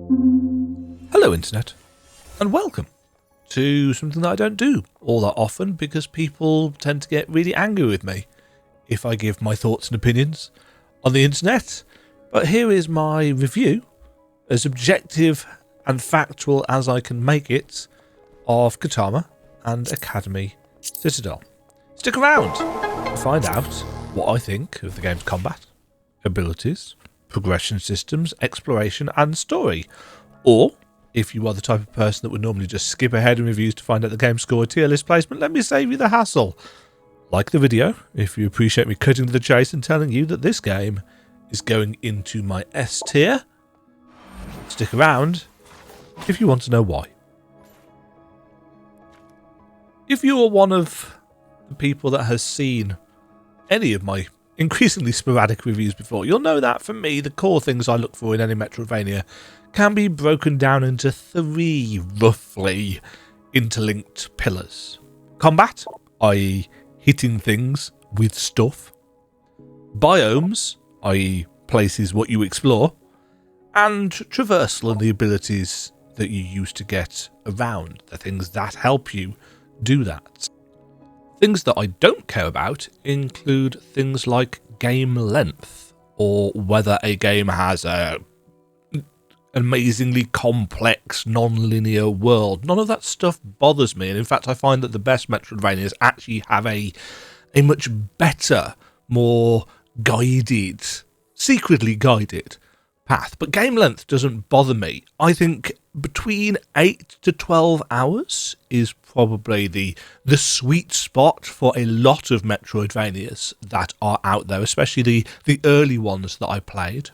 Hello Internet, and welcome to something that I don't do all that often because people tend to get really angry with me if I give my thoughts and opinions on the internet. But here is my review, as objective and factual as I can make it, of Kotama and Academy Citadel. Stick around to find out what I think of the game's combat, abilities, progression systems, exploration and story. Or, if you are the type of person that would normally just skip ahead in reviews to find out the game score or tier list placement, let me save you the hassle. Like the video if you appreciate me cutting to the chase and telling you that this game is going into my S tier. Stick around if you want to know why. If you are one of the people that has seen any of my increasingly sporadic reviews before, you'll know that for me the core things I look for in any Metroidvania can be broken down into three roughly interlinked pillars. Combat, i.e. hitting things with stuff. Biomes, i.e. places what you explore. And traversal and the abilities that you use to get around, the things that help you do that. Things that I don't care about include things like game length, or whether a game has a amazingly complex non-linear world. None of that stuff bothers me, and in fact I find that the best Metroidvanias actually have a much better, more guided, secretly guided path. But game length doesn't bother me. I think between 8 to 12 hours is probably the sweet spot for a lot of Metroidvanias that are out there, especially the early ones that I played.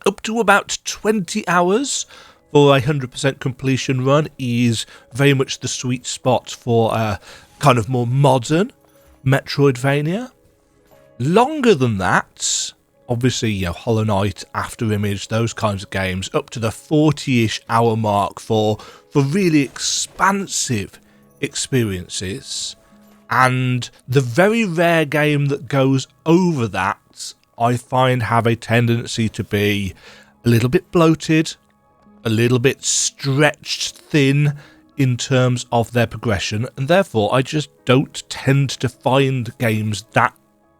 Up to about 20 hours for a 100% completion run is very much the sweet spot for a kind of more modern Metroidvania. Longer than that, obviously, Hollow Knight, After Image, those kinds of games, up to the 40-ish hour mark for really expansive experiences. And the very rare game that goes over that, I find, have a tendency to be a little bit bloated, a little bit stretched thin in terms of their progression, and therefore I just don't tend to find games that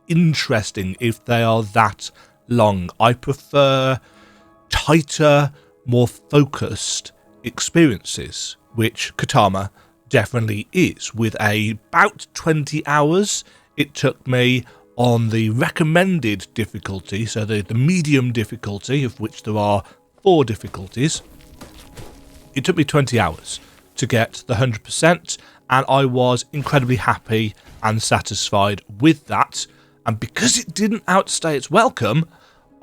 interesting if they are that long. I prefer tighter, more focused experiences, which Kotama definitely is. With about 20 hours it took me on the recommended difficulty, so the medium difficulty, of which there are 4 difficulties, it took me 20 hours to get the 100%, and I was incredibly happy and satisfied with that. And because it didn't outstay its welcome,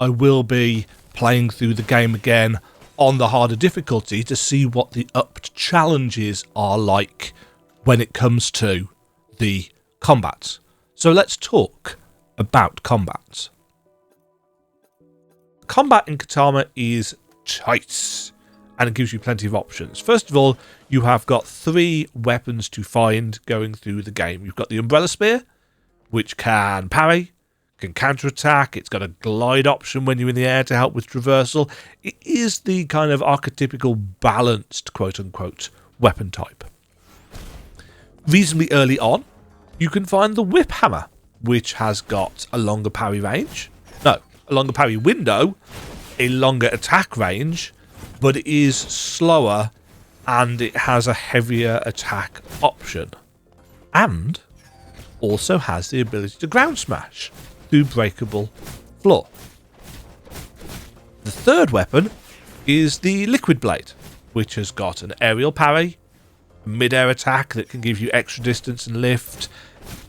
I will be playing through the game again on the harder difficulty to see what the upped challenges are like when it comes to the combat. So let's talk about combat. Combat in Kotama is tight, and it gives you plenty of options. First of all, you have got 3 weapons to find going through the game. You've got the Umbrella Spear, which can parry, can counterattack. It's got a glide option when you're in the air to help with traversal. It is the kind of archetypical balanced, quote-unquote, weapon type. Reasonably early on, you can find the Whip Hammer, which has got a longer parry range. No, a longer parry window, a longer attack range, but it is slower and it has a heavier attack option. And also has the ability to ground smash through breakable floor. The third weapon is the Liquid Blade, which has got an aerial parry, a mid-air attack that can give you extra distance and lift,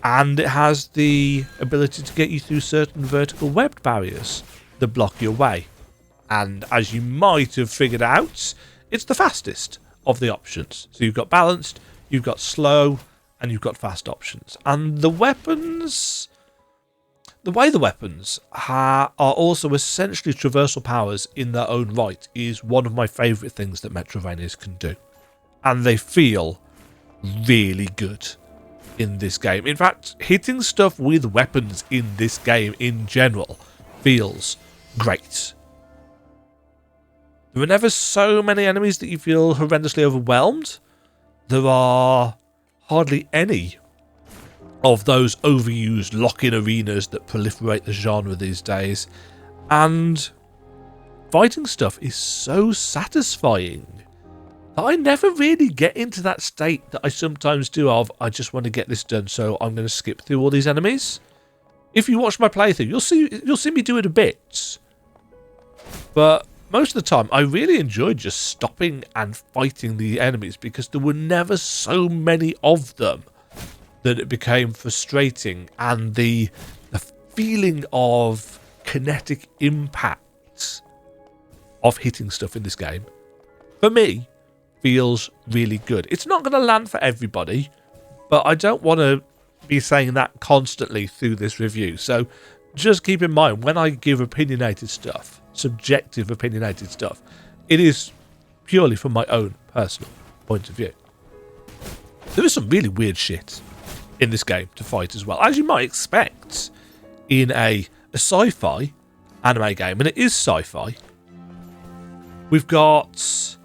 and it has the ability to get you through certain vertical webbed barriers that block your way. And as you might have figured out, it's the fastest of the options. So you've got balanced, you've got slow, and you've got fast options. And the weapons, the way the weapons are also essentially traversal powers in their own right, is one of my favourite things that Metroidvanias can do. And they feel really good in this game. In fact, hitting stuff with weapons in this game in general feels great. There are never so many enemies that you feel horrendously overwhelmed. There are hardly any of those overused lock-in arenas that proliferate the genre these days. And fighting stuff is so satisfying that I never really get into that state that I sometimes do of, I just want to get this done, so I'm going to skip through all these enemies. If you watch my playthrough, you'll see me do it a bit. But most of the time, I really enjoyed just stopping and fighting the enemies because there were never so many of them that it became frustrating, and the feeling of kinetic impact of hitting stuff in this game, for me, feels really good. It's not going to land for everybody, but I don't want to be saying that constantly through this review. So just keep in mind, when I give opinionated stuff, subjective opinionated stuff, it is purely from my own personal point of view. There is some really weird shit in this game to fight as well, as you might expect in a sci-fi anime game, and it is sci-fi. We've got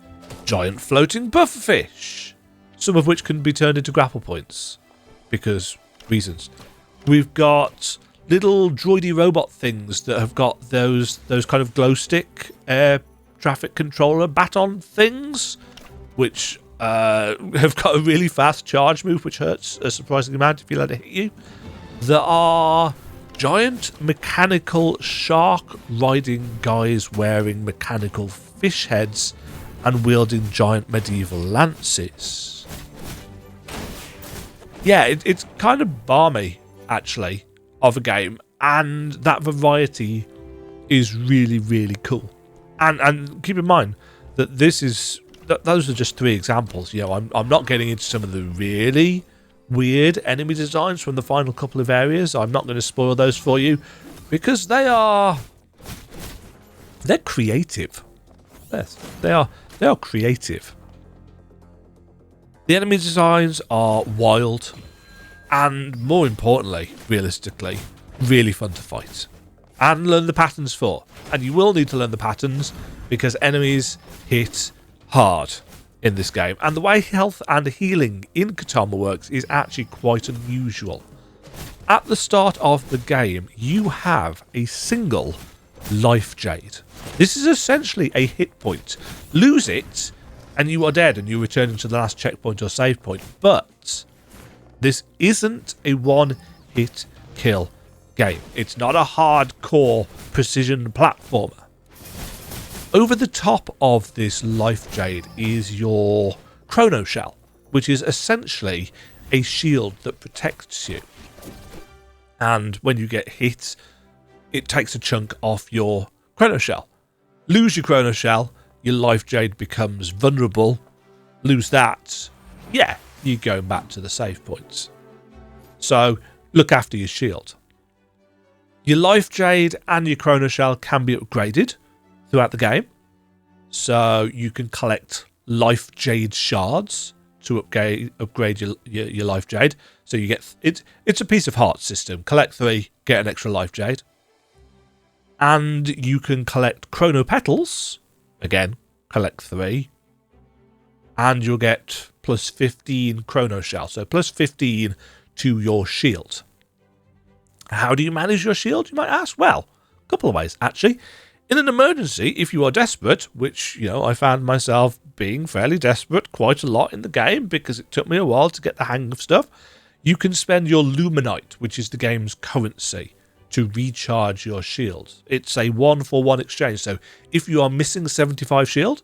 giant floating pufferfish, some of which can be turned into grapple points because reasons. We've got little droidy robot things that have got those kind of glow stick air traffic controller baton things, which have got a really fast charge move which hurts a surprising amount if you let it hit you. There are giant mechanical shark riding guys wearing mechanical fish heads and wielding giant medieval lances. Yeah, it's kind of balmy, actually, of a game, and that variety is really, really cool. And keep in mind that those are just 3 examples. You know, I'm not getting into some of the really weird enemy designs from the final couple of areas. I'm not going to spoil those for you because they're creative. Yes, they are creative. The enemy designs are wild and, more importantly, realistically, really fun to fight and learn the patterns for. And you will need to learn the patterns because enemies hit hard in this game, and the way health and healing in Kotama works is actually quite unusual. At the start of the game, you have a single life jade. This is essentially a hit point. Lose it and you are dead and you return to the last checkpoint or save point. But this isn't a one-hit kill game. It's not a hardcore precision platformer. Over the top of this life jade is your chrono shell, which is essentially a shield that protects you. And when you get hit, it takes a chunk off your chrono shell. Lose your chrono shell, your life jade becomes vulnerable. Lose that, yeah, you're going back to the save points. So look after your shield. Your life jade and your chrono shell can be upgraded throughout the game. So you can collect life jade shards to upgrade your life jade. So you get it's a piece of heart system. Collect 3, get an extra life jade. And you can collect chrono petals. Again, collect 3. And you'll get plus 15 chrono shell. So plus 15 to your shield. How do you manage your shield, you might ask? Well, a couple of ways, actually. In an emergency, if you are desperate, which, you know, I found myself being fairly desperate quite a lot in the game because it took me a while to get the hang of stuff, you can spend your luminite, which is the game's currency, to recharge your shield. It's a 1-for-1 exchange, so if you are missing 75 shield,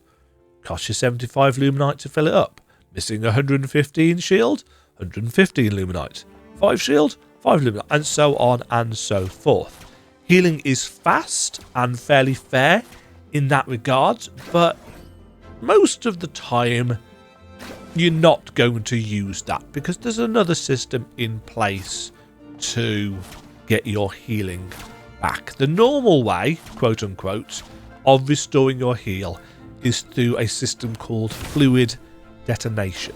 cost you 75 luminite to fill it up. Missing 115 shield, 115 luminite. 5 shield, 5 luminite, and so on and so forth. Healing is fast and fairly fair in that regard, but most of the time you're not going to use that because there's another system in place to get your healing back. The normal way, quote unquote, of restoring your heal is through a system called fluid detonation.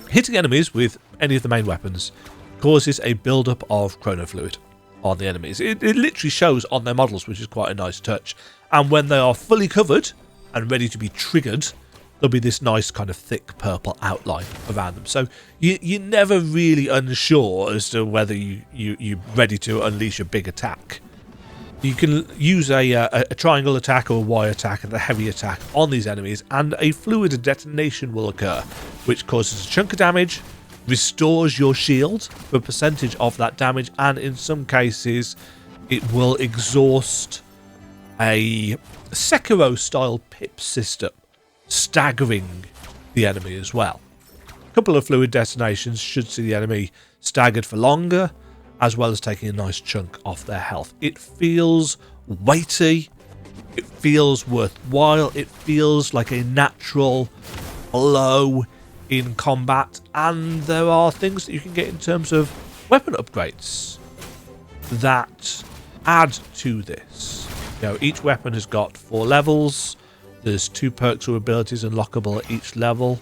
Hitting enemies with any of the main weapons causes a build-up of chrono fluid on the enemies. It literally shows on their models, which is quite a nice touch. And when they are fully covered, and ready to be triggered, there'll be this nice kind of thick purple outline around them. So you're never really unsure as to whether you're ready to unleash a big attack. You can use a triangle attack or a Y attack and a heavy attack on these enemies, and a fluid detonation will occur, which causes a chunk of damage, restores your shield for a percentage of that damage, and in some cases it will exhaust a Sekiro-style pip system, staggering the enemy as well. A couple of fluid detonations should see the enemy staggered for longer, as well as taking a nice chunk off their health. It feels weighty, it feels worthwhile, it feels like a natural blow in combat, and there are things that you can get in terms of weapon upgrades that add to this. You know, each weapon has got 4 levels. There's 2 perks or abilities unlockable at each level.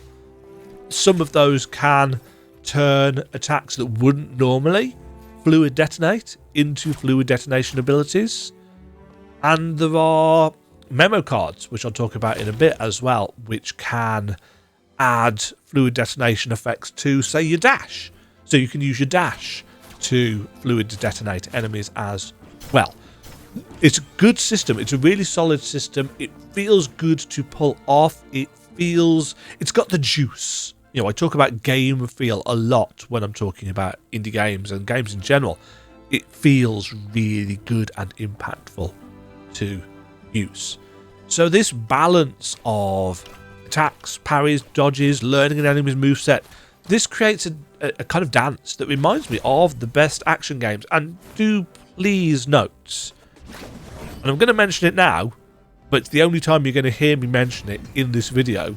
Some of those can turn attacks that wouldn't normally fluid detonate into fluid detonation abilities. And there are memo cards, which I'll talk about in a bit as well, which can add fluid detonation effects to, say, your dash. So you can use your dash to fluid detonate enemies as well. It's a good system. It's a really solid system. It feels good to pull off. It's got the juice. You know, I talk about game feel a lot when I'm talking about indie games and games in general. It feels really good and impactful to use. So this balance of attacks, parries, dodges, learning an enemy's moveset, this creates a kind of dance that reminds me of the best action games. And do please note, and I'm going to mention it now, but it's the only time you're going to hear me mention it in this video,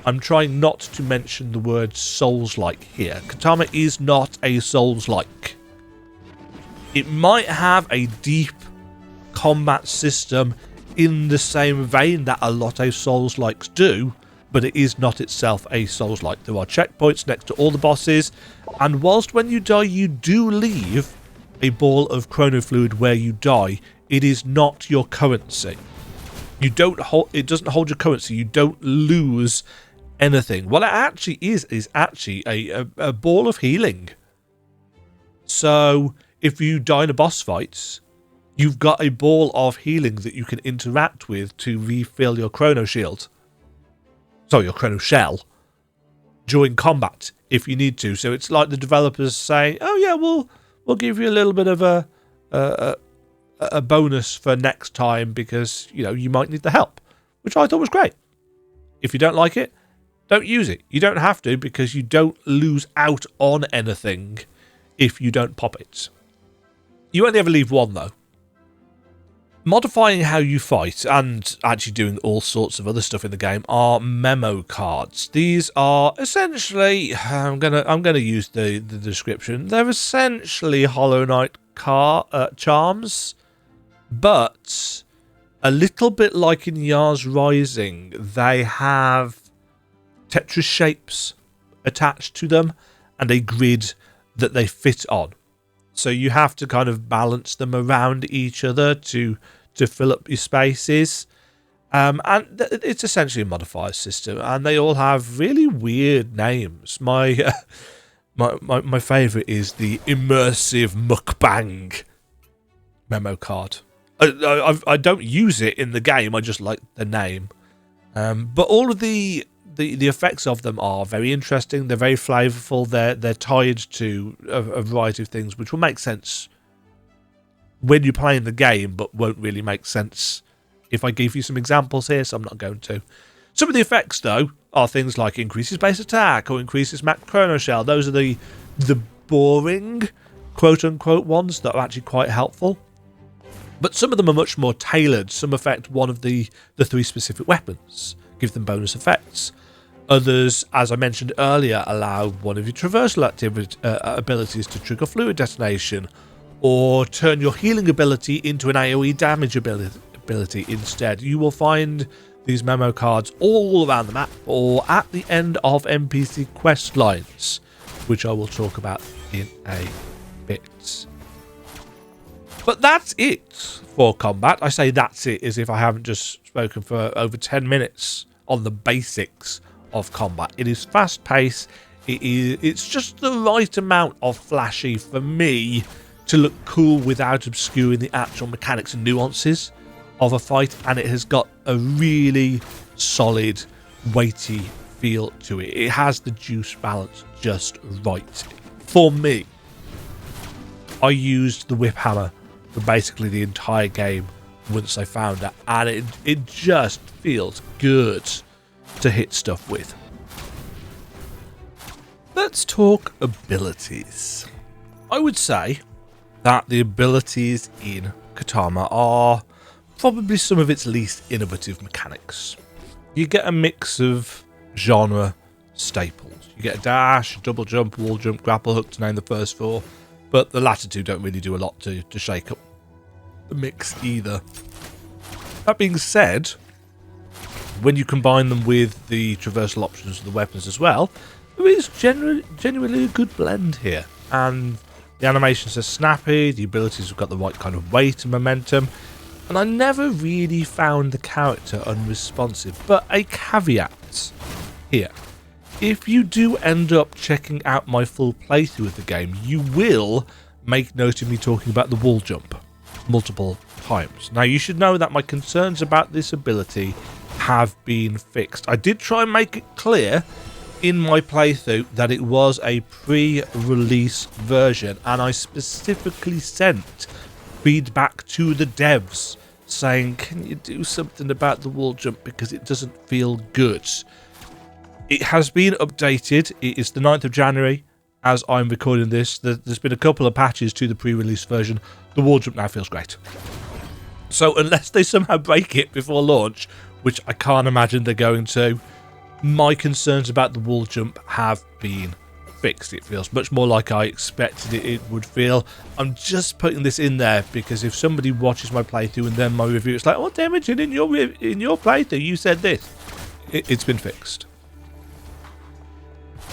I'm trying not to mention the word Souls-like here. Kotama is not a Souls-like. It might have a deep combat system in the same vein that a lot of Souls-likes do, but it is not itself a Souls-like. There are checkpoints next to all the bosses, and whilst when you die you do leave a ball of chrono fluid where you die, it is not your currency. It doesn't hold your currency. You don't lose anything. What it actually is actually a ball of healing. So if you die in a boss fight, you've got a ball of healing that you can interact with to refill your chrono shield. Sorry, your chrono shell during combat if you need to. So it's like the developers saying, "Oh yeah, we'll give you a little bit of a bonus for next time because you might need the help," which I thought was great. If you don't like it, don't use it. You don't have to, because you don't lose out on anything if you don't pop it. You only ever leave one though. Modifying how you fight and actually doing all sorts of other stuff in the game are memo cards. These are essentially, I'm gonna use the description. They're essentially Hollow Knight charms, but a little bit like in Yars Rising, they have Tetris shapes attached to them and a grid that they fit on. So you have to kind of balance them around each other to fill up your spaces. And it's essentially a modifier system, and they all have really weird names. My favourite is the immersive mukbang memo card. I don't use it in the game, I just like the name. But all of the effects of them are very interesting. They're very flavourful. They're tied to a variety of things, which will make sense when you're playing the game, but won't really make sense if I give you some examples here, so I'm not going to. Some of the effects, though, are things like increases base attack or increases max chrono shell. Those are the boring, quote-unquote, ones that are actually quite helpful. But some of them are much more tailored. Some affect one of the 3 specific weapons, give them bonus effects. Others, as I mentioned earlier, allow one of your traversal abilities to trigger fluid detonation, or turn your healing ability into an AoE damage ability instead. You will find these memo cards all around the map or at the end of NPC quest lines, which I will talk about in a bit. But that's it for combat. I say that's it as if I haven't just spoken for over 10 minutes on the basics of combat. It is fast paced. It's just the right amount of flashy for me to look cool without obscuring the actual mechanics and nuances of a fight, and it has got a really solid, weighty feel to it. It has the juice balance just right. For me, I used the whip hammer for basically the entire game once I found it, and it just feels good to hit stuff with. Let's talk abilities. I would say that the abilities in Kotama are probably some of its least innovative mechanics. You get a mix of genre staples. You get a dash, double jump, wall jump, grapple hook to name the first four, but the latter two don't really do a lot to shake up the mix either. That being said, when you combine them with the traversal options of the weapons as well, there is genuinely a good blend here, and the animations are snappy, the abilities have got the right kind of weight and momentum, and I never really found the character unresponsive. But a caveat here: if you do end up checking out my full playthrough of the game, you will make note of me talking about the wall jump multiple times. Now, you should know that my concerns about this ability have been fixed. I did try and make it clear in my playthrough that it was a pre-release version, and I specifically sent feedback to the devs saying, can you do something about the wall jump because it doesn't feel good. It has been updated. It is the 9th of January as I'm recording this. There's been a couple of patches to the pre-release version. The wall jump now feels great. So unless they somehow break it before launch, which I can't imagine they're going to, my concerns about the wall jump have been fixed. It feels much more like I expected it would feel. I'm just putting this in there because if somebody watches my playthrough and then my review, it's like, oh, Demajen, in your playthrough you said this. It's been fixed.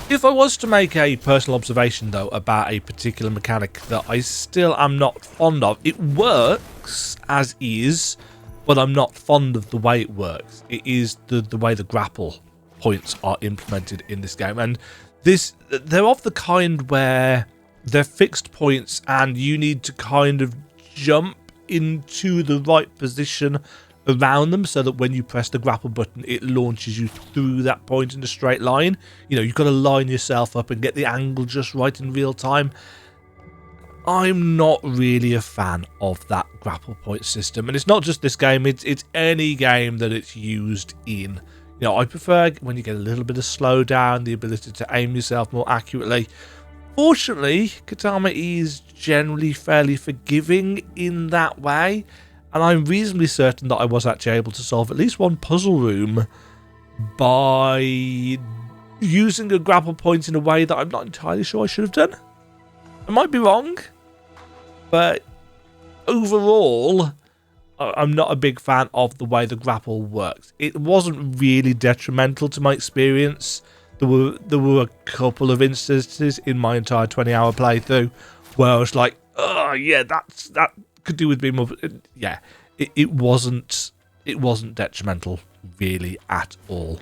If I was to make a personal observation, though, about a particular mechanic that I still am not fond of, it works as is, but I'm not fond of the way it works. It is the way the grapple points are implemented in this game, and they're of the kind where they're fixed points and you need to kind of jump into the right position around them so that when you press the grapple button it launches you through that point in a straight line. You know, you've got to line yourself up and get the angle just right in real time. I'm not really a fan of that grapple point system, and it's not just this game, it's any game that it's used in. You know, I prefer when you get a little bit of slowdown, the ability to aim yourself more accurately. Fortunately, Kotama is generally fairly forgiving in that way, and I'm reasonably certain that I was actually able to solve at least one puzzle room by using a grapple point in a way that I'm not entirely sure I should have done. I might be wrong, but overall, I'm not a big fan of the way the grapple works. It wasn't really detrimental to my experience. There were a couple of instances in my entire 20-hour playthrough where I was like, oh yeah, that could do with being more. Yeah, it wasn't detrimental really at all.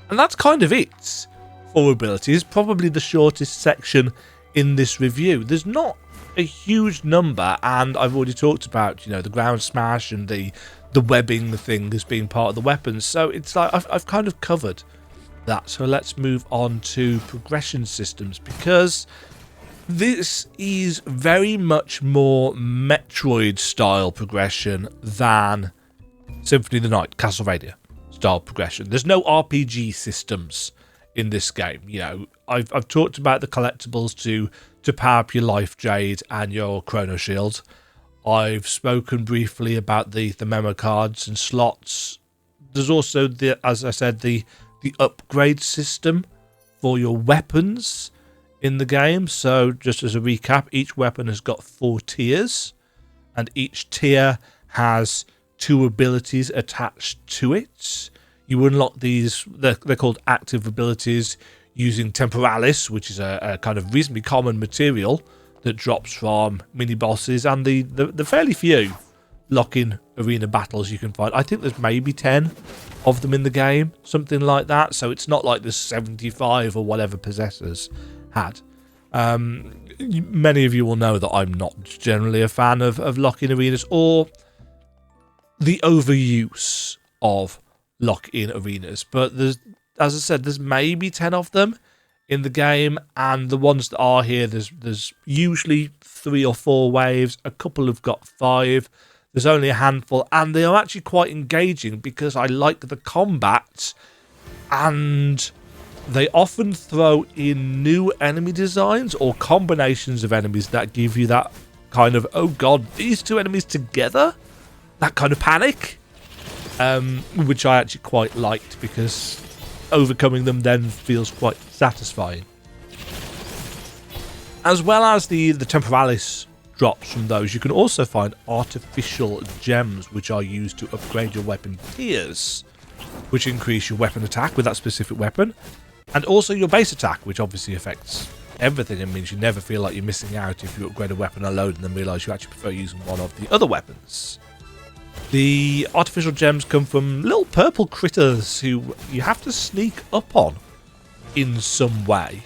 And that's kind of it for abilities. Probably the shortest section in this review. There's not a huge number, and I've already talked about, you know, the ground smash and the webbing thing as being part of the weapons, so it's like I've kind of covered that. So let's move on to progression systems, because this is very much more Metroid style progression than Symphony of the Night, Castlevania style progression. There's no RPG systems in this game. You know, I've talked about the collectibles to power up your life jade and your chrono shield. I've spoken briefly about the memo cards and slots. There's also as I said, the upgrade system for your weapons in the game. So just as a recap, each weapon has got 4 tiers, and each tier has 2 abilities attached to it. You unlock these, they're called active abilities, using Temporalis, which is a kind of reasonably common material that drops from mini bosses and the fairly few lock-in arena battles you can find. I think there's maybe 10 of them in the game, something like that. So it's not like there's 75 or whatever Possessors had. Many of you will know that I'm not generally a fan of lock-in arenas or the overuse of lock-in arenas. But there's, as I said, there's maybe 10 of them in the game, and the ones that are here, there's usually 3 or 4 waves. A couple have got 5. There's only a handful, and they are actually quite engaging because I like the combat, and they often throw in new enemy designs or combinations of enemies that give you that kind of, oh god, these two enemies together? That kind of panic, which I actually quite liked because overcoming them then feels quite satisfying. As well as the temporalis drops from those, you can also find artificial gems which are used to upgrade your weapon tiers, which increase your weapon attack with that specific weapon, and also your base attack, which obviously affects everything and means you never feel like you're missing out if you upgrade a weapon alone and then realise you actually prefer using one of the other weapons. The artificial gems come from little purple critters who you have to sneak up on in some way,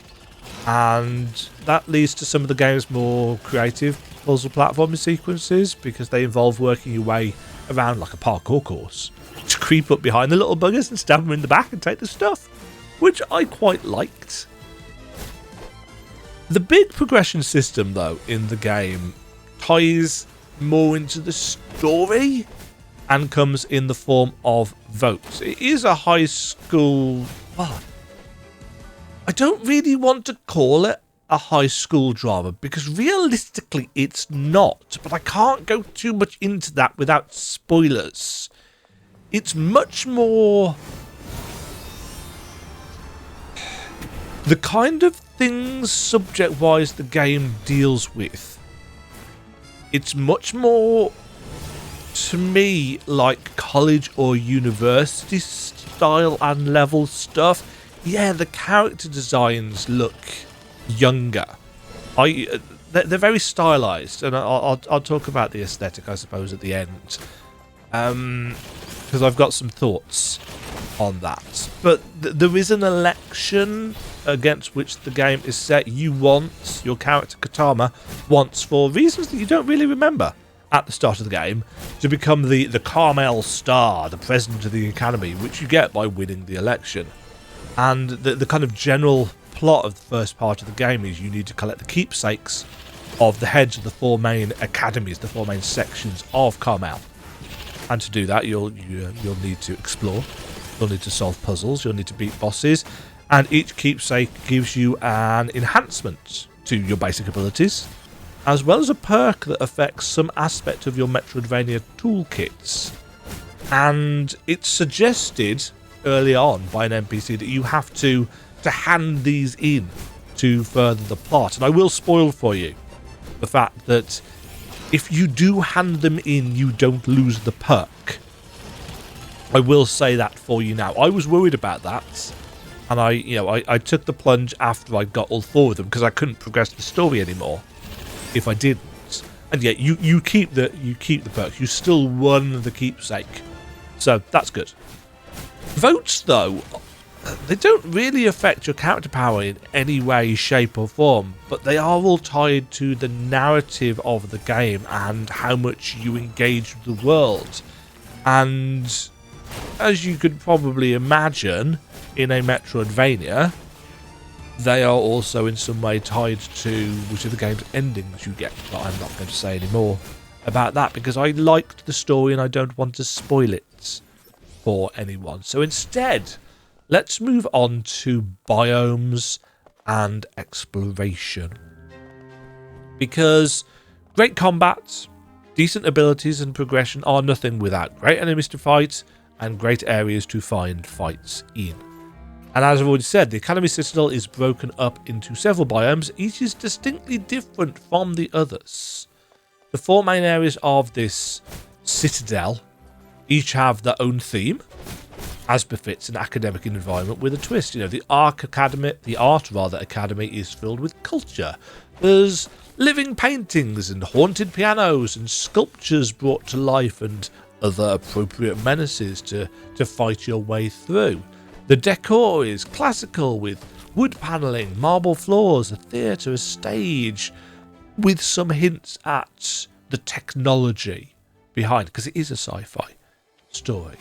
and that leads to some of the game's more creative puzzle platforming sequences because they involve working your way around like a parkour course to creep up behind the little buggers and stab them in the back and take the stuff, which I quite liked. The big progression system though in the game ties more into the story and comes in the form of votes. It is a high school... Well, I don't really want to call it a high school drama because realistically it's not, but I can't go too much into that without spoilers. It's much more the kind of things subject-wise the game deals with. It's much more, to me, like college or university style and level stuff. Yeah, the character designs look younger. They're very stylized, and I'll talk about the aesthetic, I suppose, at the end, because I've got some thoughts on that. But there is an election against which the game is set. Your character Kotama wants, for reasons that you don't really remember at the start of the game, to become the Carmel star, the president of the academy, which you get by winning the election. And the kind of general plot of the first part of the game is you need to collect the keepsakes of the heads of the 4 main academies, the 4 main sections of Carmel. And to do that, you'll need to explore, you'll need to solve puzzles, you'll need to beat bosses, and each keepsake gives you an enhancement to your basic abilities, as well as a perk that affects some aspect of your Metroidvania toolkits. And it's suggested early on by an NPC that you have to hand these in to further the plot. And I will spoil for you the fact that if you do hand them in, you don't lose the perk. I will say that for you now. I was worried about that, and I took the plunge after I got all 4 of them because I couldn't progress the story anymore if I didn't. And yet you keep the perk. You still won the keepsake, so that's good. Votes, though, they don't really affect your character power in any way, shape or form, but they are all tied to the narrative of the game and how much you engage with the world. And as you could probably imagine, in a Metroidvania, they are also in some way tied to which of the game's endings you get, but I'm not going to say any more about that because I liked the story and I don't want to spoil it for anyone. So instead, let's move on to biomes and exploration. Because great combat, decent abilities and progression are nothing without great enemies to fight and great areas to find fights in. And as I've already said, the Academy Citadel is broken up into several biomes, each is distinctly different from the others. The 4 main areas of this citadel each have their own theme, as befits an academic environment with a twist. You know, the art academy is filled with culture. There's living paintings and haunted pianos and sculptures brought to life and other appropriate menaces to fight your way through. The decor is classical with wood panelling, marble floors, a theatre, a stage, with some hints at the technology behind, because it is a sci-fi story.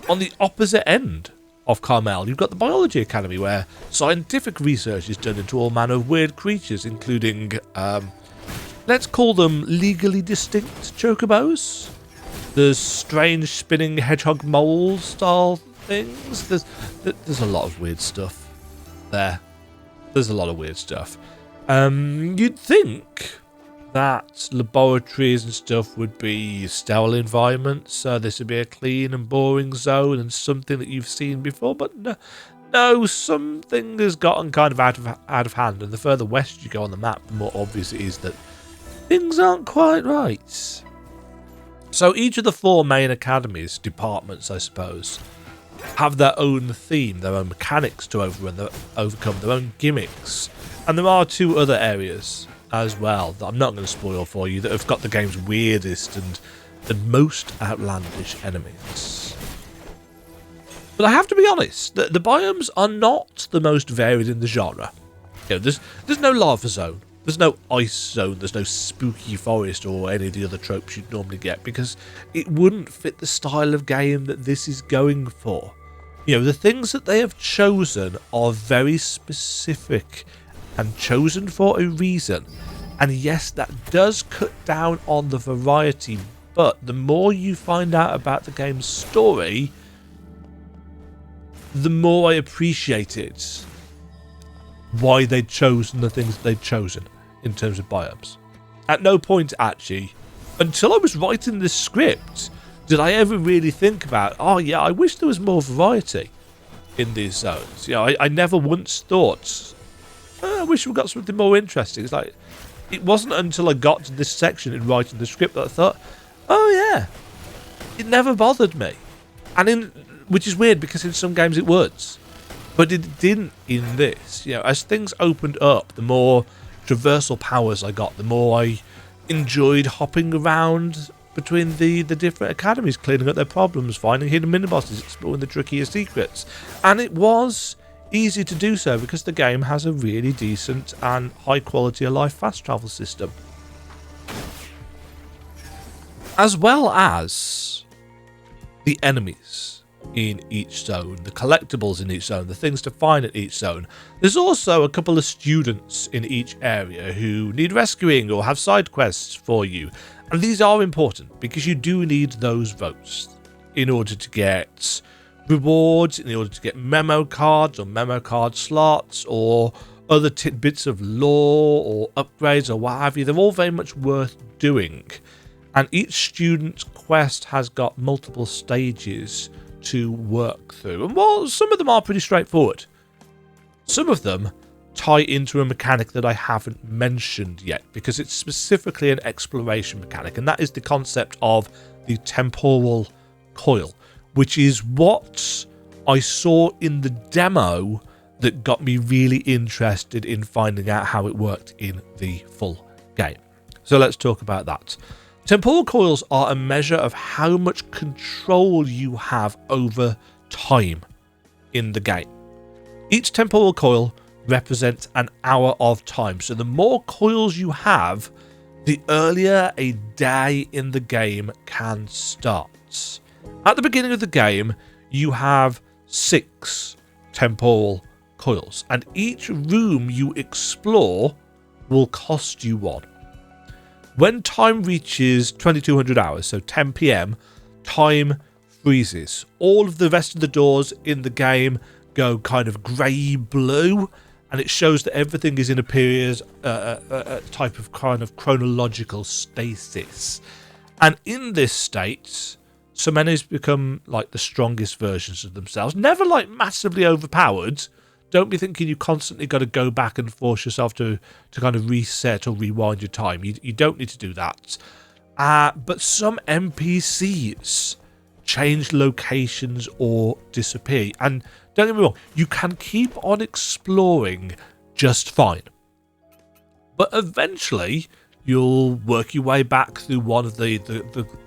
On the opposite end of Carmel, you've got the Biology Academy, where scientific research is done into all manner of weird creatures, including, let's call them legally distinct chocobos. There's strange spinning hedgehog mole style things. There's a lot of weird stuff there. There's a lot of weird stuff. You'd think that laboratories and stuff would be sterile environments, so this would be a clean and boring zone and something that you've seen before, but no, something has gotten kind of out of hand, and the further west you go on the map, the more obvious it is that things aren't quite right. So each of the 4 main academies, departments I suppose, have their own theme, their own mechanics to overcome, their own gimmicks, and there are 2 other areas as well that I'm not going to spoil for you that have got the game's weirdest and most outlandish enemies. But I have to be honest, the biomes are not the most varied in the genre. You know, there's no lava zone, there's no ice zone, there's no spooky forest or any of the other tropes you'd normally get, because it wouldn't fit the style of game that this is going for. You know, the things that they have chosen are very specific and chosen for a reason. And yes, that does cut down on the variety, but the more you find out about the game's story, the more I appreciated why they'd chosen the things they'd chosen in terms of biomes. At no point, actually, until I was writing this script, did I ever really think about, oh yeah, I wish there was more variety in these zones. You know, I never once thought, I wish we got something more interesting. It's like, it wasn't until I got to this section in writing the script that I thought, oh yeah, it never bothered me. And which is weird, because in some games it would, but it didn't in this. You know, as things opened up, the more traversal powers I got, the more I enjoyed hopping around between the different academies, cleaning up their problems, finding hidden mini-bosses, exploring the trickier secrets. And it was easy to do so because the game has a really decent and high quality of life fast travel system, as well as the enemies in each zone, the collectibles in each zone, the things to find at each zone. There's also a couple of students in each area who need rescuing or have side quests for you, and these are important because you do need those votes in order to get rewards, in order to get memo cards or memo card slots or other tidbits of lore or upgrades or what have you. They're all very much worth doing, and each student's quest has got multiple stages to work through, and while some of them are pretty straightforward, some of them tie into a mechanic that I haven't mentioned yet, because it's specifically an exploration mechanic, and that is the concept of the temporal coil, which is what I saw in the demo that got me really interested in finding out how it worked in the full game. So let's talk about that. Temporal coils are a measure of how much control you have over time in the game. Each temporal coil represents an hour of time, so the more coils you have, the earlier a day in the game can start. At the beginning of the game, you have 6 temporal coils, and each room you explore will cost you 1. When time reaches 2200 hours, so 10 PM, time freezes. All of the rest of the doors in the game go kind of grey-blue, and it shows that everything is in a period, a type of kind of chronological stasis. And in this state, some enemies become like the strongest versions of themselves. Never like massively overpowered. Don't be thinking you constantly got to go back and force yourself to kind of reset or rewind your time. You don't need to do that. But some NPCs change locations or disappear. And don't get me wrong, you can keep on exploring just fine. But eventually, you'll work your way back through one of the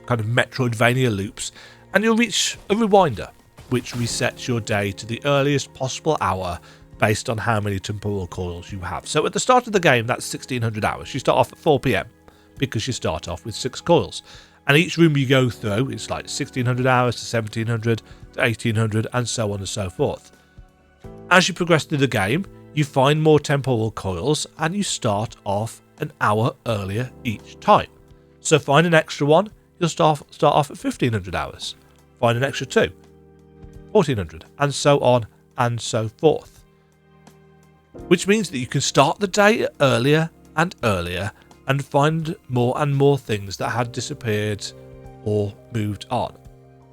kind of Metroidvania loops, and you'll reach a rewinder, which resets your day to the earliest possible hour based on how many temporal coils you have. So at the start of the game, that's 1600 hours. You start off at 4 PM because you start off with 6 coils. And each room you go through is like 1600 hours to 1700 to 1800 and so on and so forth. As you progress through the game, you find more temporal coils and you start off an hour earlier each time. So find an extra one, you'll start off at 1500 hours. Find an extra 2, 1400, and so on and so forth. Which means that you can start the day earlier and earlier and find more and more things that had disappeared or moved on.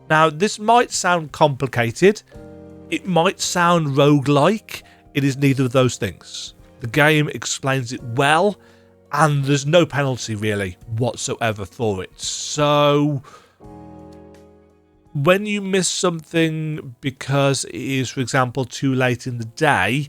Now, this might sound complicated. It might sound roguelike. It is neither of those things. The game explains it well, and there's no penalty really whatsoever for it. So when you miss something because it is, for example, too late in the day,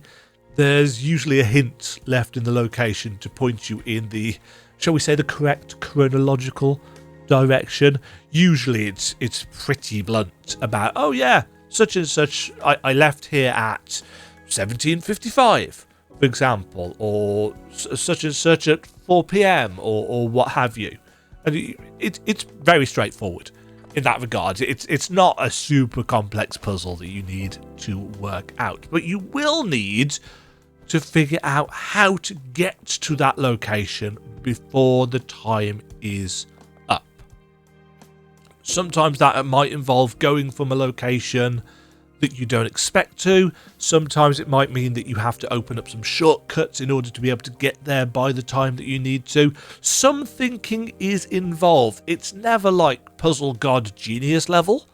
there's usually a hint left in the location to point you in the, shall we say, the correct chronological direction. Usually it's pretty blunt about, oh yeah, such and such, I left here at 1755, for example, or such and such at 4 PM or what have you. And it's very straightforward in that regard. It's not a super complex puzzle that you need to work out, but you will need to figure out how to get to that location before the time is up. Sometimes that might involve going from a location that you don't expect to. Sometimes it might mean that you have to open up some shortcuts in order to be able to get there by the time that you need to. Some thinking is involved. It's never like puzzle god genius level,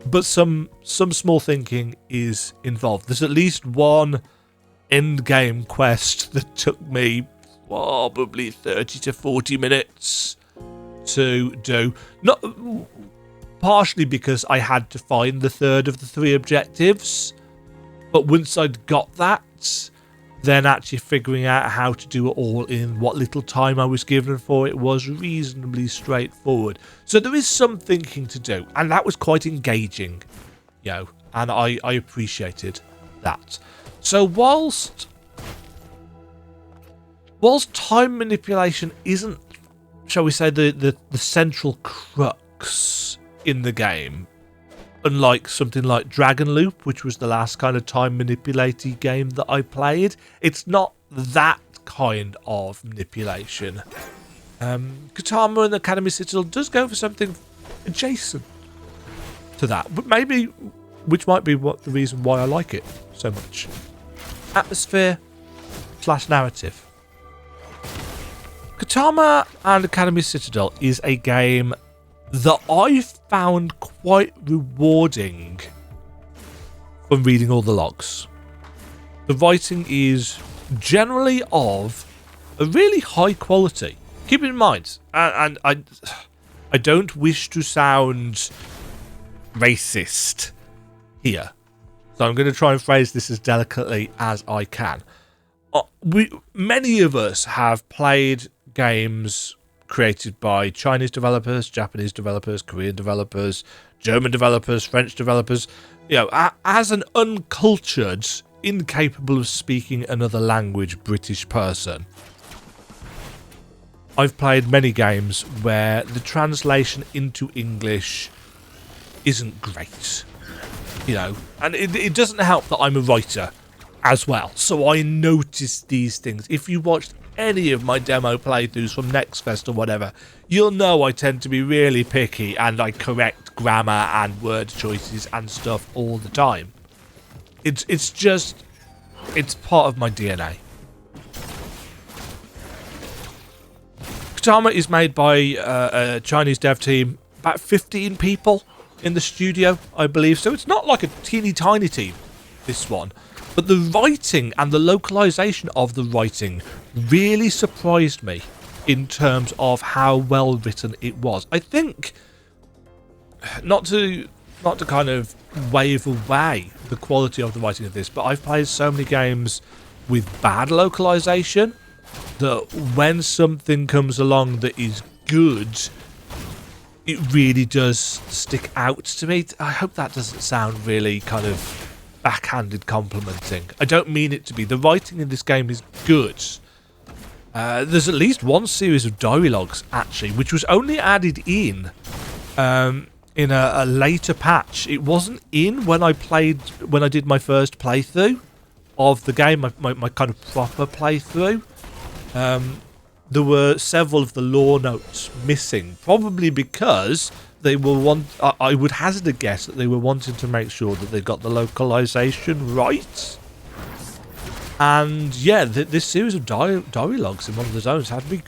but some small thinking is involved. There's at least one end game quest that took me probably 30 to 40 minutes to do. Not partially because I had to find the third of the 3 objectives, but once I'd got that, then actually figuring out how to do it all in what little time I was given for it was reasonably straightforward. So there is some thinking to do, and that was quite engaging, and I appreciated that. So whilst time manipulation isn't, shall we say, the central crux in the game, unlike something like Dragon Loop, which was the last kind of time manipulating game that I played, it's not that kind of manipulation. Kotama and Academy Citadel does go for something adjacent to that, but maybe, which might be the reason why I like it so much. Atmosphere / narrative. Kotama and Academy Citadel is a game that I found quite rewarding from reading all the logs. The writing is generally of a really high quality. Keep in mind, and I don't wish to sound racist here, so I'm going to try and phrase this as delicately as I can. Many of us have played games created by Chinese developers, Japanese developers, Korean developers, German developers, French developers. As an uncultured, incapable of speaking another language British person, I've played many games where the translation into English isn't great. And it doesn't help that I'm a writer as well, so I notice these things. If you watched any of my demo playthroughs from Next Fest or whatever, you'll know I tend to be really picky and I correct grammar and word choices and stuff all the time. It's part of my DNA. Kotama is made by a Chinese dev team, about 15 people in the studio, I believe, so it's not like a teeny tiny team, this one. But the writing and the localization of the writing really surprised me in terms of how well written it was. I think not to kind of wave away the quality of the writing of this, but I've played so many games with bad localization that when something comes along that is good, it really does stick out to me. I hope that doesn't sound really kind of backhanded complimenting. I don't mean it to be. The writing in this game is good. There's at least one series of diary logs, actually, which was only added in a later patch. It wasn't in when I did my first playthrough of the game, my kind of proper playthrough. There were several of the lore notes missing, probably because they were I would hazard a guess that they were wanting to make sure that they got the localization right. And yeah, this series of diary logs in one of the zones had me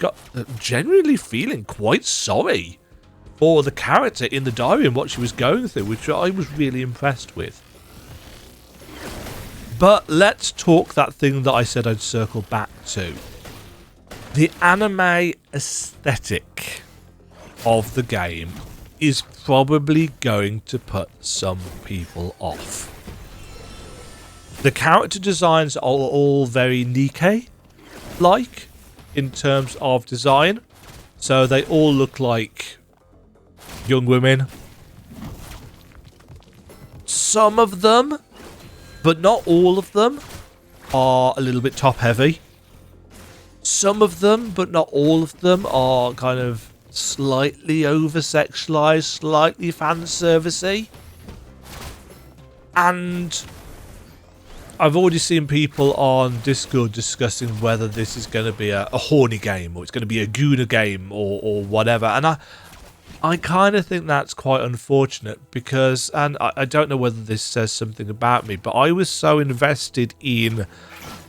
genuinely feeling quite sorry for the character in the diary and what she was going through, which I was really impressed with. But let's talk that thing that I said I'd circle back to. The anime aesthetic of the game is probably going to put some people off. The character designs are all very Nikke-like in terms of design. So they all look like young women. Some of them, but not all of them, are a little bit top-heavy. Some of them, but not all of them, are kind of slightly over-sexualized, slightly fan-servicey. And I've already seen people on Discord discussing whether this is going to be a horny game, or it's going to be a gooner game, or whatever. And I kind of think that's quite unfortunate because, and I don't know whether this says something about me, but I was so invested in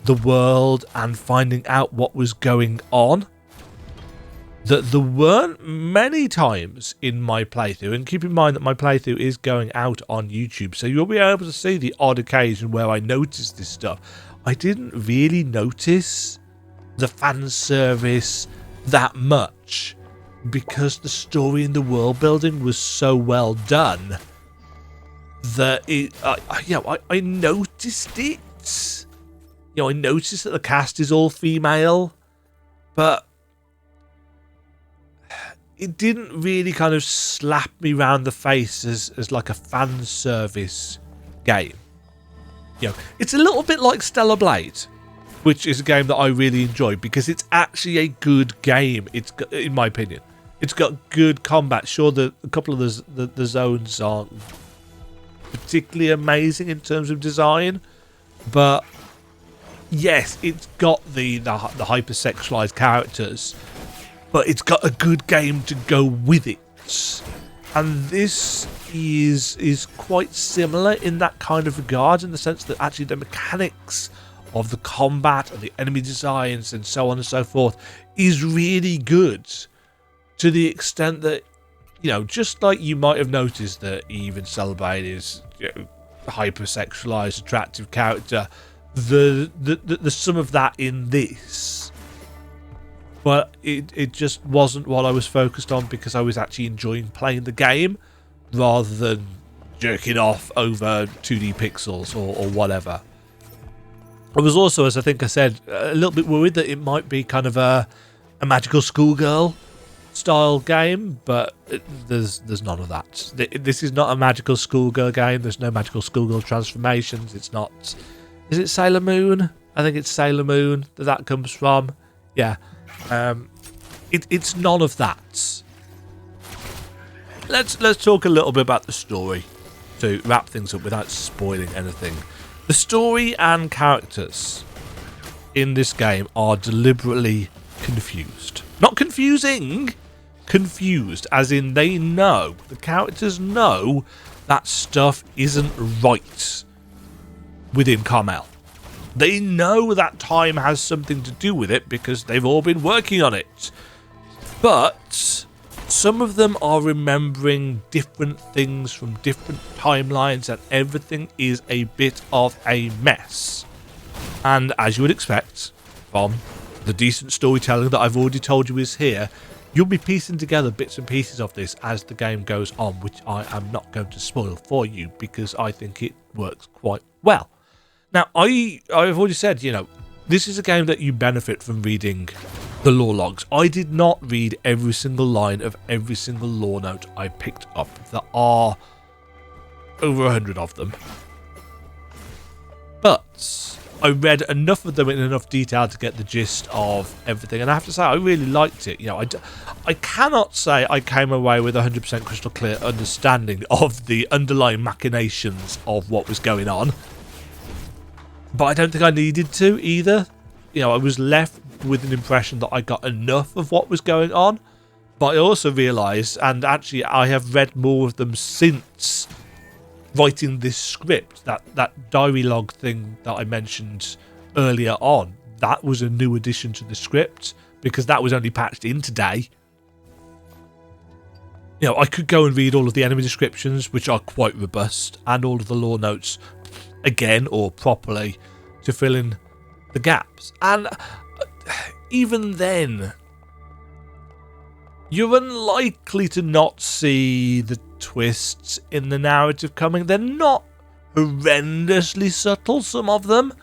the world and finding out what was going on that there weren't many times in my playthrough, and keep in mind that my playthrough is going out on YouTube, so you'll be able to see the odd occasion where I noticed this stuff. I didn't really notice the fan service that much because the story and the world building was so well done that I noticed it. You know, I noticed that the cast is all female, but it didn't really kind of slap me round the face as like a fan service game. You know, it's a little bit like Stellar Blade, which is a game that I really enjoy because it's actually a good game. It's, in my opinion, it's got good combat. Sure, a couple of the zones aren't particularly amazing in terms of design, but yes, it's got the hypersexualized characters, but it's got a good game to go with it. And this is quite similar in that kind of regard, in the sense that actually the mechanics of the combat and the enemy designs and so on and so forth is really good, to the extent that, you know, just like you might have noticed that Eve in Celebrate is, you know, a hypersexualized, attractive character, there's some of that in this. But it just wasn't what I was focused on because I was actually enjoying playing the game rather than jerking off over 2D pixels or whatever. I was also, as I think I said, a little bit worried that it might be kind of a magical schoolgirl style game, but there's none of that. This is not a magical schoolgirl game. There's no magical schoolgirl transformations. It's not... Is it Sailor Moon? I think it's Sailor Moon that comes from. Yeah. It's none of that. Let's talk a little bit about the story to wrap things up without spoiling anything. The story and characters in this game are deliberately confused. Not confusing, confused, as in the characters know that stuff isn't right within Carmel. They know that time has something to do with it because they've all been working on it. But some of them are remembering different things from different timelines, and everything is a bit of a mess. And as you would expect from the decent storytelling that I've already told you is here, You'll be piecing together bits and pieces of this as the game goes on, which I am not going to spoil for you because I think it works quite well. Now, I've already said, this is a game that you benefit from reading the lore logs. I did not read every single line of every single lore note I picked up. There are over 100 of them. But I read enough of them in enough detail to get the gist of everything. And I have to say, I really liked it. I cannot say I came away with 100% crystal clear understanding of the underlying machinations of what was going on. But I don't think I needed to either. I was left with an impression that I got enough of what was going on. But I also realised, and actually I have read more of them since writing this script, that diary log thing that I mentioned earlier on, that was a new addition to the script because that was only patched in today. I could go and read all of the enemy descriptions, which are quite robust, and all of the lore notes again or properly to fill in the gaps. And even then, you're unlikely to not see the twists in the narrative coming. They're not horrendously subtle, some of them.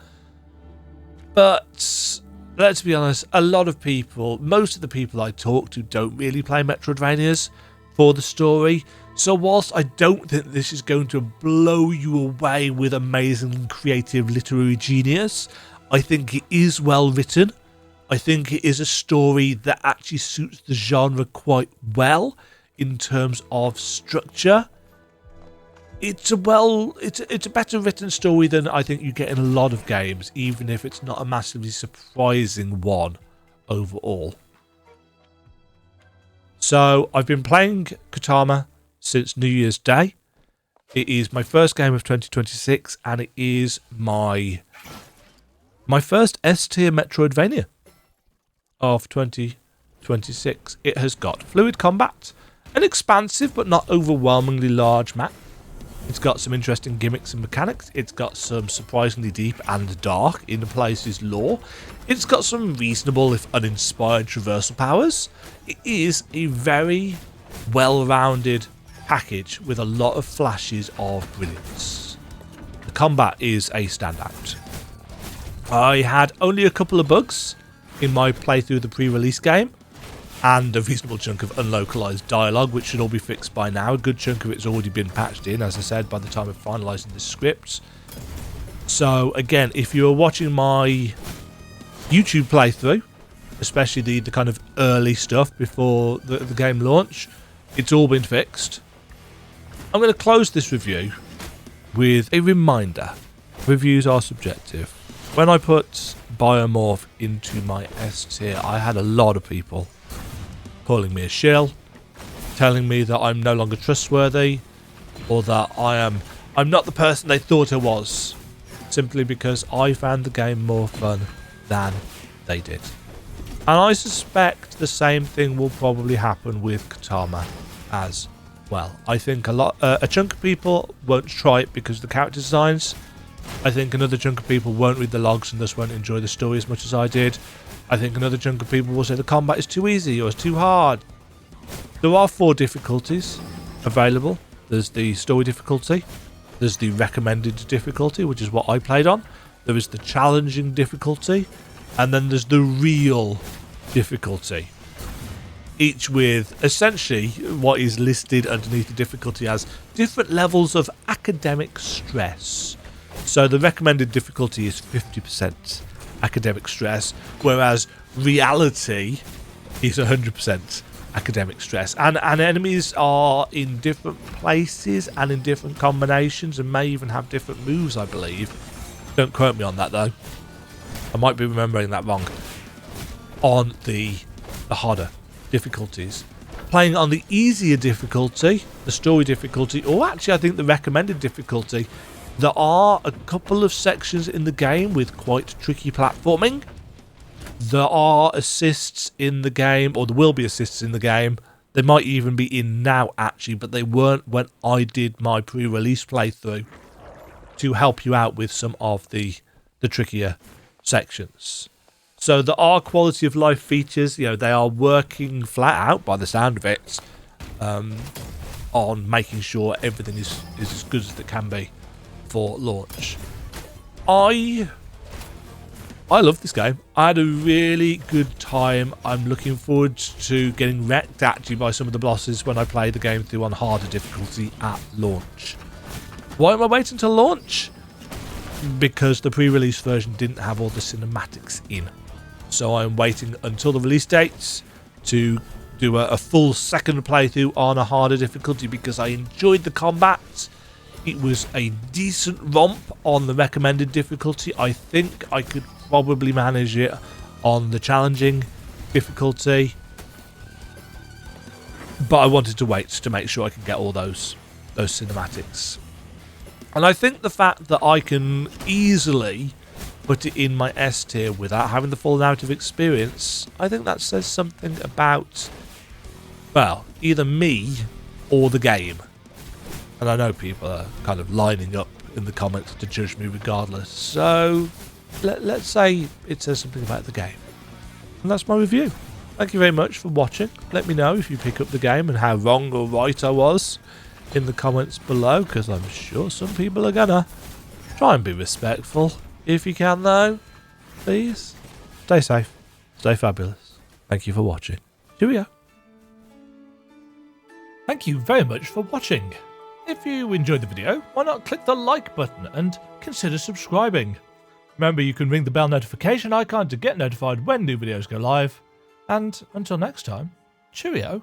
But let's be honest, a lot of people, most of the people I talk to don't really play Metroidvanias for the story. So whilst I don't think this is going to blow you away with amazing creative literary genius, I think it is well written. I think it is a story that actually suits the genre quite well in terms of structure. It's a better written story than I think you get in a lot of games, even if it's not a massively surprising one overall. So I've been playing Kotama since New Year's Day. It is my first game of 2026, and it is my first S-tier Metroidvania of 2026. It has got fluid combat, an expansive but not overwhelmingly large map. It's got some interesting gimmicks and mechanics. It's got some surprisingly deep and dark in places lore. It's got some reasonable if uninspired traversal powers. It is a very well-rounded package with a lot of flashes of brilliance. The combat is a standout. I had only a couple of bugs in my playthrough of the pre-release game, and a reasonable chunk of unlocalized dialogue, which should all be fixed by now. A good chunk of it's already been patched in, as I said, by the time of finalising the script. So again, if you're watching my YouTube playthrough, especially the kind of early stuff before the game launch, it's all been fixed. I'm going to close this review with a reminder. Reviews are subjective. When I put Biomorph into my S tier, I had a lot of people calling me a shill, telling me that I'm no longer trustworthy, or that I'm not the person they thought I was, simply because I found the game more fun than they did. And I suspect the same thing will probably happen with Kotama as well. I think a chunk of people won't try it because of the character designs. I think another chunk of people won't read the logs and thus won't enjoy the story as much as I did. I think another chunk of people will say the combat is too easy or it's too hard. There are 4 difficulties available. There's the story difficulty. There's the recommended difficulty, which is what I played on. There is the challenging difficulty. And then there's the real difficulty. Each with essentially what is listed underneath the difficulty as different levels of academic stress. So the recommended difficulty is 50% academic stress, whereas reality is 100% academic stress. And enemies are in different places and in different combinations and may even have different moves, I believe. Don't quote me on that though. I might be remembering that wrong. On the harder difficulties. Playing on the easier difficulty, the story difficulty, or actually I think the recommended difficulty, there are a couple of sections in the game with quite tricky platforming. There are assists in the game, or there will be assists in the game. They might even be in now, actually, but they weren't when I did my pre-release playthrough to help you out with some of the trickier sections. So there are quality of life features. They are working flat out by the sound of it on making sure everything is as good as it can be for launch. I love this game. I had a really good time. I'm looking forward to getting wrecked actually by some of the bosses when I play the game through on harder difficulty at launch. Why am I waiting till launch? Because the pre-release version didn't have all the cinematics in. So I'm waiting until the release dates to do a full second playthrough on a harder difficulty because I enjoyed the combat. It was a decent romp on the recommended difficulty. I think I could probably manage it on the challenging difficulty. But I wanted to wait to make sure I could get all those cinematics. And I think the fact that I can easily put it in my S tier without having the full narrative experience, I think that says something about, well, either me or the game. And I know people are kind of lining up in the comments to judge me regardless. So let's say it says something about the game. And that's my review. Thank you very much for watching. Let me know if you pick up the game and how wrong or right I was in the comments below, because I'm sure some people are gonna. Try and be respectful. If you can though, please. Stay safe. Stay fabulous. Thank you for watching. Cheerio. Thank you very much for watching. If you enjoyed the video, why not click the like button and consider subscribing. Remember, you can ring the bell notification icon to get notified when new videos go live. And until next time, cheerio.